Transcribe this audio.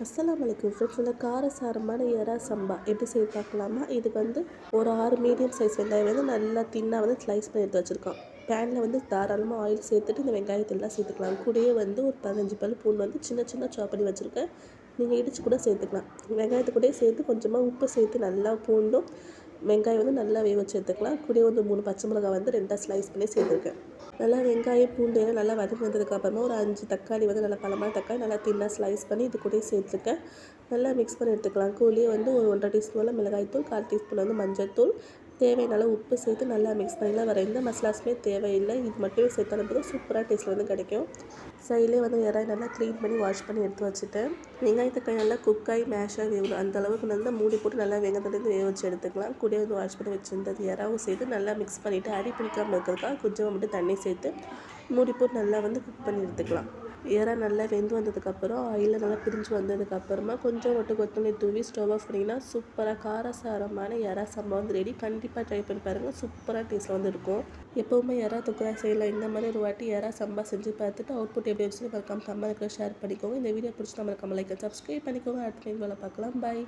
அஸ்ஸலாமு அலைக்கும் ஃப்ரெண்ட்ஸ். நல்ல காரசாரமான எறா சம்பா எப்படி செய்து பார்க்கலாமா? இதுக்கு வந்து ஒரு 6 மீடியம் சைஸ் வெங்காயம் வந்து நல்லா தின்னாக வந்து ஸ்லைஸ் பண்ணி எடுத்து வச்சுருக்கோம். பேனில் வந்து தாராளமாக ஆயில் சேர்த்துட்டு இந்த வெங்காயத்தெல்லாம் சேர்த்துக்கலாம். கூடயே வந்து ஒரு 15 பல் பூண்டு வந்து சின்ன சின்ன சாப் பண்ணி வச்சுருக்கேன். நீங்கள் இடித்து கூட சேர்த்துக்கலாம். வெங்காயத்து கூடயே சேர்த்து கொஞ்சமாக உப்பு சேர்த்து நல்லா பூண்டும் வெங்காயம் வந்து நல்லா வேக வச்சு எடுத்துக்கலாம். கூடயே வந்து 3 பச்சை மிளகாய் வந்து 2 ஸ்லைஸ் பண்ணி சேர்த்துருக்கேன். நல்லா வெங்காயம் பூண்டு எல்லாம் நல்லா வதங்கி வந்ததுக்கப்புறமா ஒரு 5 தக்காளி வந்து நல்லா பழமான தக்காளி நல்லா தின்னாக ஸ்லைஸ் பண்ணி இது கூட சேர்த்துருக்கேன். நல்லா மிக்ஸ் பண்ணி எடுத்துக்கலாம். கூடயே வந்து ஒரு 1.5 டீஸ்பூனில் மிளகாய்த்தூள், 1/4 டீஸ்பூன் வந்து மஞ்சள்தூள், தேவையான உப்பு சேர்த்து நல்லா மிக்ஸ் பண்ணிலாம் வர எந்த மசாலாஸுமே தேவையில்லை. இது மட்டுமே சேர்த்தாலும் போதும் சூப்பராக டேஸ்ட் வந்து கிடைக்கும். சைட்லேயே வந்து இறாய் நல்லா க்ளீன் பண்ணி வாஷ் பண்ணி எடுத்து வச்சுட்டேன். வெங்காயத்தக்காய் நல்லா குக்காய் மேஷாக வேகணும் அந்த அளவுக்கு நல்லா மூடி போட்டு நல்லா வெங்காயத்துலேருந்து வேக வச்சு எடுத்துக்கலாம். கூடயே வந்து வாஷ் பண்ணி வச்சுருந்தது இறாவும் சேர்த்து நல்லா மிக்ஸ் பண்ணிவிட்டு அடி பிடிக்காமல் இருக்கிறதுக்காக கொஞ்சமாக மட்டும் தண்ணி சேர்த்து மூடி போட்டு நல்லா வந்து குக் பண்ணி எடுத்துக்கலாம். இறா நல்லா வெந்து வந்ததுக்கப்புறம் ஆயிலில் நல்லா பிரிஞ்சு வந்ததுக்கப்புறமா கொஞ்சம் மட்டும் கொத்தமல்லி தூவி ஸ்டவ் ஆஃப் பண்ணிங்கன்னா சூப்பராக காரசாரமான இறா சம்பா வந்து ரெடி. கண்டிப்பாக ட்ரை பண்ணி பாருங்கள். சூப்பராக டேஸ்ட்டில் வந்து இருக்கும். எப்போவுமே இறா தொக்குலாம் செய்யலாம். இந்த மாதிரி ஒரு வாட்டி இறா சம்பா செஞ்சு பார்த்துட்டு அவுட்புட் எப்படி வச்சு மறக்காம கமெண்ட்ல ஷேர் பண்ணிக்கோங்க. இந்த வீடியோ பிடிச்சி மறக்காம லைக் சப்ஸ்கிரைப் பண்ணிக்கோங்க. அடுத்த வீடியோவில் பார்க்கலாம். பாய்.